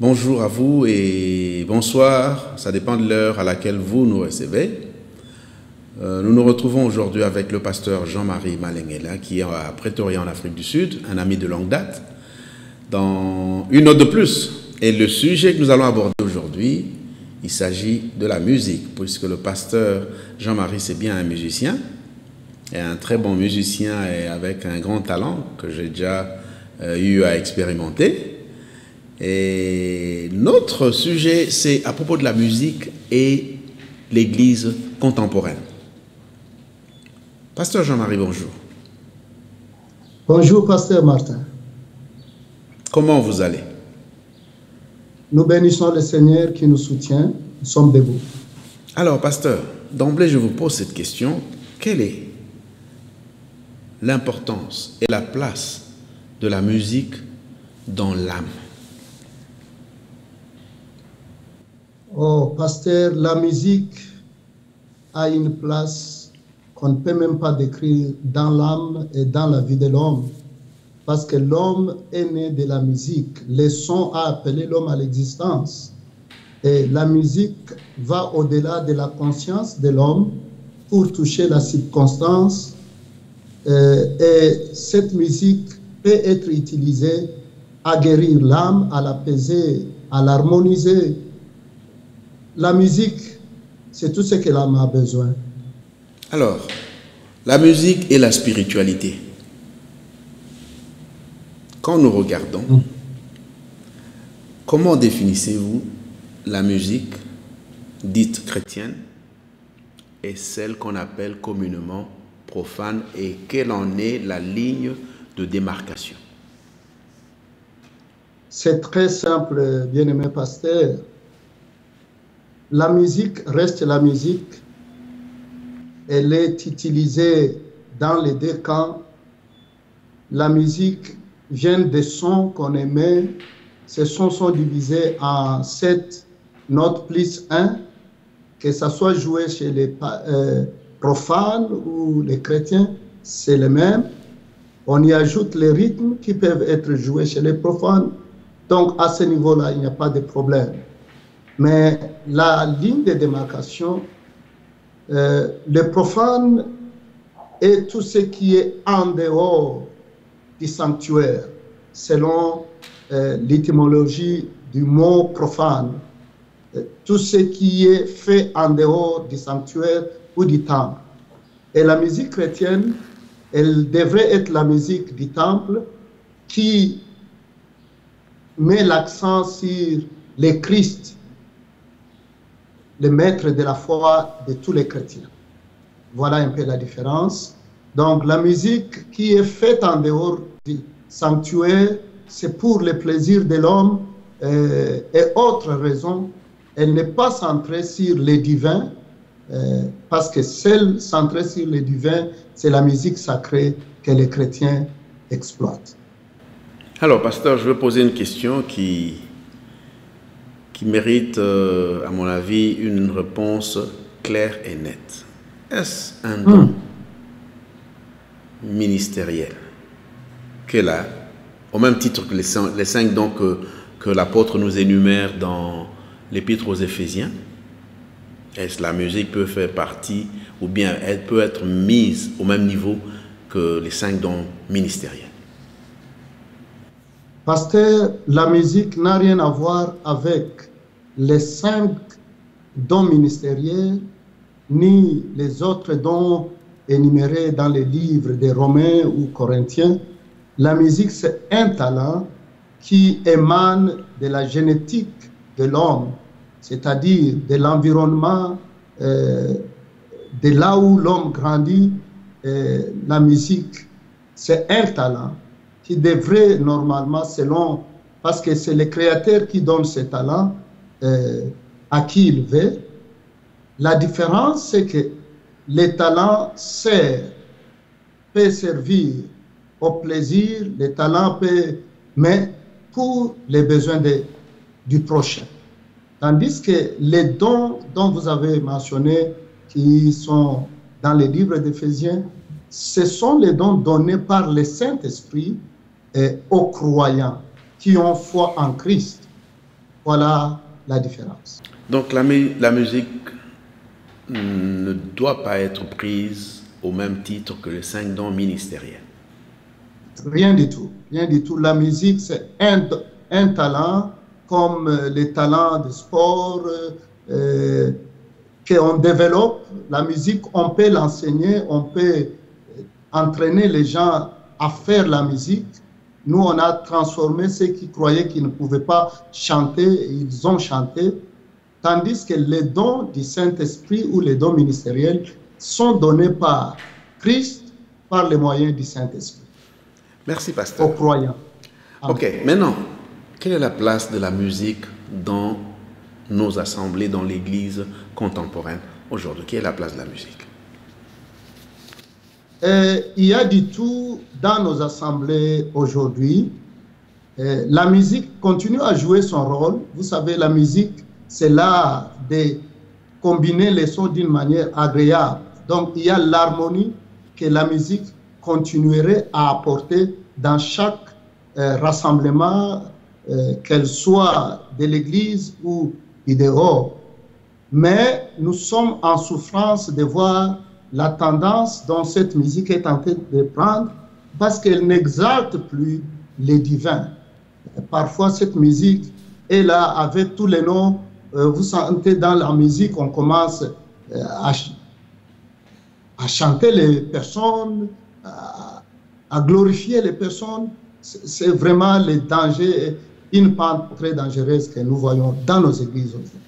Bonjour à vous et bonsoir, ça dépend de l'heure à laquelle vous nous recevez. Nous nous retrouvons aujourd'hui avec le pasteur Jean-Marie Malenguela qui est à Pretoria en Afrique du Sud, un ami de longue date, dans une note de plus. Et le sujet que nous allons aborder aujourd'hui, il s'agit de la musique, puisque le pasteur Jean-Marie c'est bien un musicien, et un très bon musicien et avec un grand talent que j'ai déjà eu à expérimenter. Et notre sujet, c'est à propos de la musique et l'Église contemporaine. Pasteur Jean-Marie, bonjour. Bonjour, Pasteur Martin. Comment vous allez? Nous bénissons le Seigneur qui nous soutient. Nous sommes debout. Alors, pasteur, d'emblée, je vous pose cette question. Quelle est l'importance et la place de la musique dans l'âme? Oh, pasteur, la musique a une place qu'on ne peut même pas décrire dans l'âme et dans la vie de l'homme. Parce que l'homme est né de la musique. Le son a appelé l'homme à l'existence. Et la musique va au-delà de la conscience de l'homme pour toucher la circonstance. Et cette musique peut être utilisée à guérir l'âme, à l'apaiser, à l'harmoniser. La musique, c'est tout ce que l'âme a besoin. Alors, la musique et la spiritualité. Quand nous regardons, comment définissez-vous la musique dite chrétienne et celle qu'on appelle communément profane, et quelle en est la ligne de démarcation? C'est très simple, bien-aimé pasteur. La musique reste la musique. Elle est utilisée dans les deux camps. La musique vient des sons qu'on émet. Ces sons sont divisés en 7 notes plus 1, que ça soit joué chez les profanes ou les chrétiens, c'est le même. On y ajoute les rythmes qui peuvent être joués chez les profanes. Donc à ce niveau-là, il n'y a pas de problème. Mais la ligne de démarcation, le profane est tout ce qui est en dehors du sanctuaire, selon l'étymologie du mot profane. Tout ce qui est fait en dehors du sanctuaire ou du temple. Et la musique chrétienne, elle devrait être la musique du temple qui met l'accent sur le Christ, le maître de la foi de tous les chrétiens. Voilà un peu la différence. Donc la musique qui est faite en dehors du sanctuaire, c'est pour le plaisir de l'homme et autre raison. Elle n'est pas centrée sur les divins, parce que celle centrée sur les divins, c'est la musique sacrée que les chrétiens exploitent. Alors, pasteur, je vais poser une question qui mérite, à mon avis, une réponse claire et nette. Est-ce un don ministériel qu'elle a, au même titre que les 5 dons que l'apôtre nous énumère dans l'Épître aux Éphésiens? Est-ce que la musique peut faire partie, ou bien elle peut être mise au même niveau que les 5 dons ministériels? Pasteur, la musique n'a rien à voir avec les 5 dons ministériels, ni les autres dons énumérés dans les livres des Romains ou Corinthiens. La musique, c'est un talent qui émane de la génétique de l'homme, c'est-à-dire de l'environnement, de là où l'homme grandit. La musique, c'est un talent qui devrait normalement, parce que c'est le Créateur qui donne ce talent à qui il veut. La différence, c'est que le talent peut servir au plaisir, le talent mais pour les besoins du prochain. Tandis que les dons dont vous avez mentionné, qui sont dans les livres d'Éphésiens, ce sont les dons donnés par le Saint-Esprit aux croyants qui ont foi en Christ. Voilà la différence. Donc la musique ne doit pas être prise au même titre que les 5 dons ministériels. Rien du tout, rien du tout. La musique, c'est un talent comme les talents de sport qu'on développe. La musique, on peut l'enseigner, on peut entraîner les gens à faire la musique. Nous, on a transformé ceux qui croyaient qu'ils ne pouvaient pas chanter, ils ont chanté. Tandis que les dons du Saint-Esprit ou les dons ministériels sont donnés par Christ par les moyens du Saint-Esprit. Merci, pasteur. Aux croyants. Amen. Ok, maintenant, quelle est la place de la musique dans nos assemblées, dans l'Église contemporaine aujourd'hui? Quelle est la place de la musique? Il y a du tout dans nos assemblées aujourd'hui. La musique continue à jouer son rôle. Vous savez, la musique, c'est l'art de combiner les sons d'une manière agréable. Donc, il y a l'harmonie que la musique continuerait à apporter dans chaque rassemblement, qu'elle soit de l'Église ou du dehors. Mais nous sommes en souffrance de voir la tendance dont cette musique est en train de prendre parce qu'elle n'exalte plus les divins. Parfois, cette musique est là avec tous les noms. Vous sentez dans la musique, on commence à chanter les personnes, à glorifier les personnes. C'est vraiment le danger, une pente très dangereuse que nous voyons dans nos églises aujourd'hui.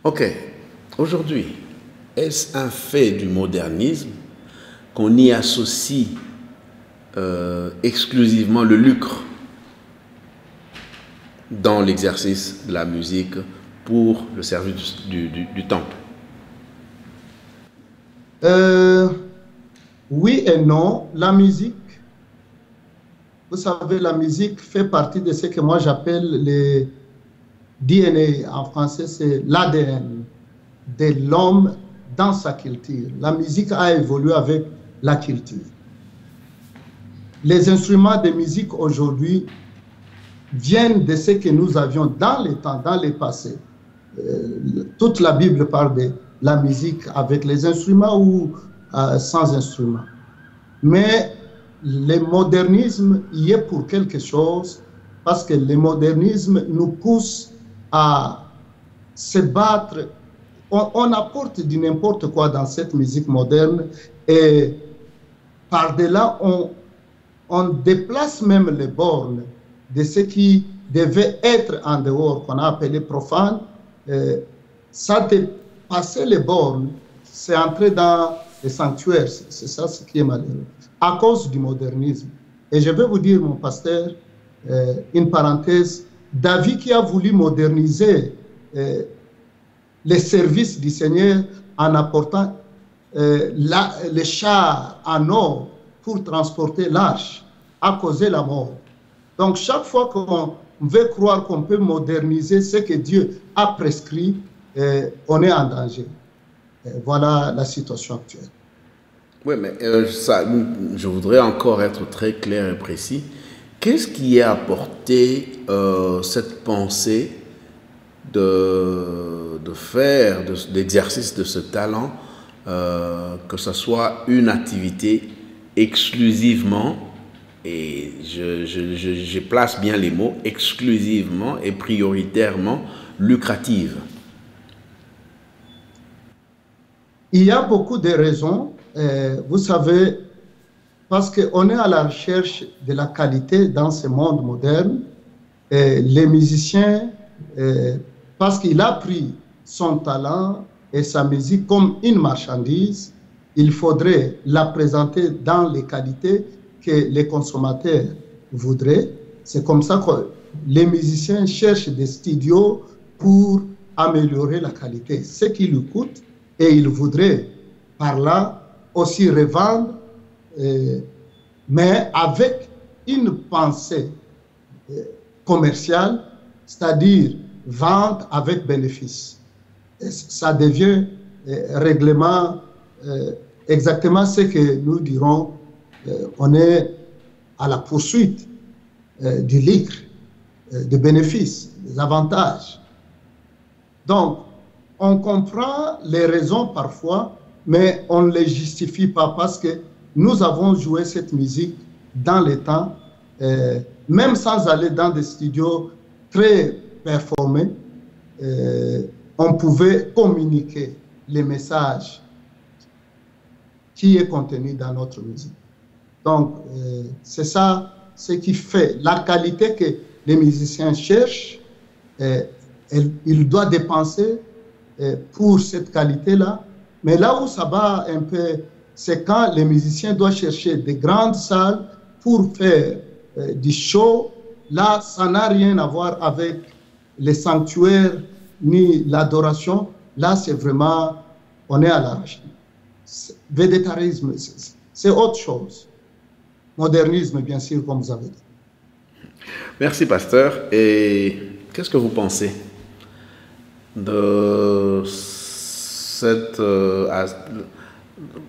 Ok, aujourd'hui, est-ce un fait du modernisme qu'on y associe exclusivement le lucre dans l'exercice de la musique pour le service du temple? Oui et non. La musique, vous savez, la musique fait partie de ce que moi j'appelle le DNA. En français, c'est l'ADN de l'homme dans sa culture. La musique a évolué avec la culture. Les instruments de musique aujourd'hui viennent de ce que nous avions dans les temps, dans le passé. Toute la Bible parle de la musique avec les instruments ou sans instruments. Mais le modernisme y est pour quelque chose parce que le modernisme nous pousse à se battre. On apporte du n'importe quoi dans cette musique moderne et par-delà, on déplace même les bornes de ce qui devait être en dehors, qu'on a appelé profane. Ça dépassait les bornes, c'est entré dans les sanctuaires, c'est ça ce qui est malheureux, à cause du modernisme. Et je vais vous dire, mon pasteur, une parenthèse, David qui a voulu moderniser les services du Seigneur en apportant les chars en or pour transporter l'arche, a causé la mort. Donc chaque fois qu'on veut croire qu'on peut moderniser ce que Dieu a prescrit, on est en danger. Voilà la situation actuelle. Oui, mais je voudrais encore être très clair et précis. Qu'est-ce qui a apporté cette pensée de faire de l'exercice de ce talent, que ce soit une activité exclusivement, et je place bien les mots, exclusivement et prioritairement lucrative? Il y a beaucoup de raisons. Vous savez, parce qu'on est à la recherche de la qualité dans ce monde moderne. Les musiciens, parce qu'il a pris son talent et sa musique comme une marchandise, il faudrait la présenter dans les qualités que les consommateurs voudraient. C'est comme ça que les musiciens cherchent des studios pour améliorer la qualité, ce qui lui coûte, et ils voudraient par là aussi revendre, mais avec une pensée commerciale, c'est-à-dire vente avec bénéfice. Et ça devient règlement, exactement ce que nous dirons, on est à la poursuite du lucre. des bénéfices, des avantages. Donc, on comprend les raisons parfois, mais on ne les justifie pas parce que nous avons joué cette musique dans les temps, même sans aller dans des studios très performés, on pouvait communiquer les messages qui est contenu dans notre musique. Donc, c'est ça ce qui fait la qualité que les musiciens cherchent. Ils doivent dépenser pour cette qualité-là. Mais là où ça va un peu, c'est quand les musiciens doivent chercher des grandes salles pour faire du show. Là, ça n'a rien à voir avec les sanctuaires ni l'adoration. Là, c'est vraiment, on est à l'arrache. Végétarisme, c'est autre chose. Modernisme, bien sûr, comme vous avez dit. Merci, pasteur. Et qu'est-ce que vous pensez de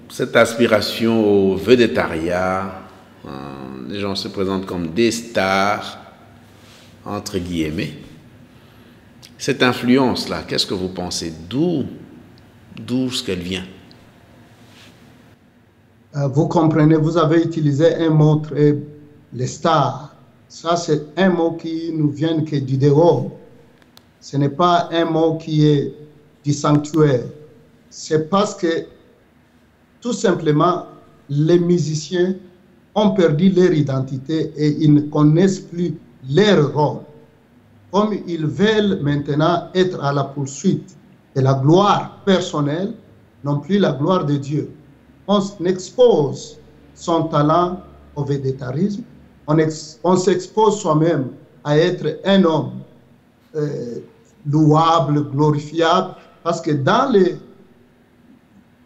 cette aspiration au végétariat? Les gens se présentent comme des stars, entre guillemets. Cette influence-là, qu'est-ce que vous pensez? D'où est-ce qu'elle vient? Vous comprenez, vous avez utilisé un mot très, les stars. Ça, c'est un mot qui nous vient que du dehors. Ce n'est pas un mot qui est du sanctuaire. C'est parce que, tout simplement, les musiciens ont perdu leur identité et ils ne connaissent plus leur rôle. Comme ils veulent maintenant être à la poursuite de la gloire personnelle, non plus la gloire de Dieu. On expose son talent au végétarisme, on s'expose soi-même à être un homme louable, glorifiable, parce que dans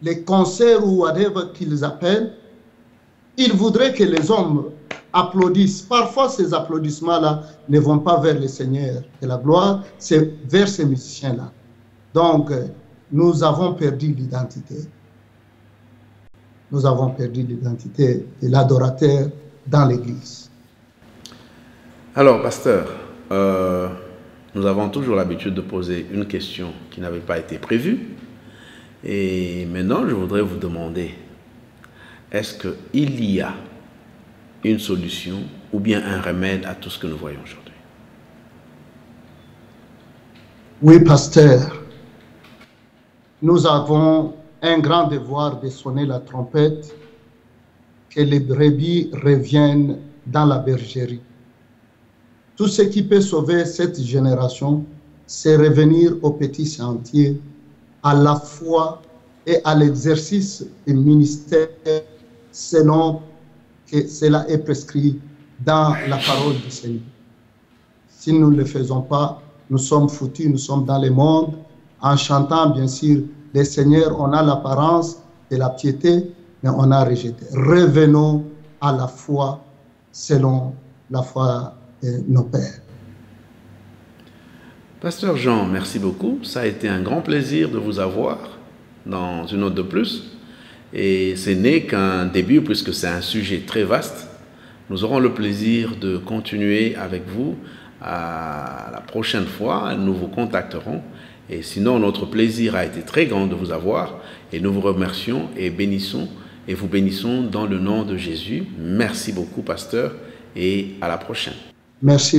les concerts ou whatever qu'ils appellent, ils voudraient que les hommes applaudissent. Parfois, ces applaudissements-là ne vont pas vers le Seigneur de la gloire, c'est vers ces musiciens-là. Donc, nous avons perdu l'identité. Nous avons perdu l'identité de l'adorateur dans l'Église. Alors, pasteur, nous avons toujours l'habitude de poser une question qui n'avait pas été prévue. Et maintenant, je voudrais vous demander, est-ce qu'il y a une solution ou bien un remède à tout ce que nous voyons aujourd'hui? Oui, pasteur. Nous avons un grand devoir de sonner la trompette, que les brebis reviennent dans la bergerie. Tout ce qui peut sauver cette génération, c'est revenir au petit sentier, à la foi et à l'exercice du ministère selon que cela est prescrit dans la parole du Seigneur. Si nous ne le faisons pas, nous sommes foutus, nous sommes dans le monde, en chantant bien sûr le Seigneur, on a l'apparence de la piété, mais on a rejeté. Revenons à la foi selon la foi de nos pères. Pasteur Jean, merci beaucoup. Ça a été un grand plaisir de vous avoir dans une autre de plus. Et ce n'est qu'un début puisque c'est un sujet très vaste. Nous aurons le plaisir de continuer avec vous à la prochaine fois. Nous vous contacterons. Et sinon, notre plaisir a été très grand de vous avoir. Et nous vous remercions et bénissons et vous bénissons dans le nom de Jésus. Merci beaucoup, pasteur, et à la prochaine. Merci.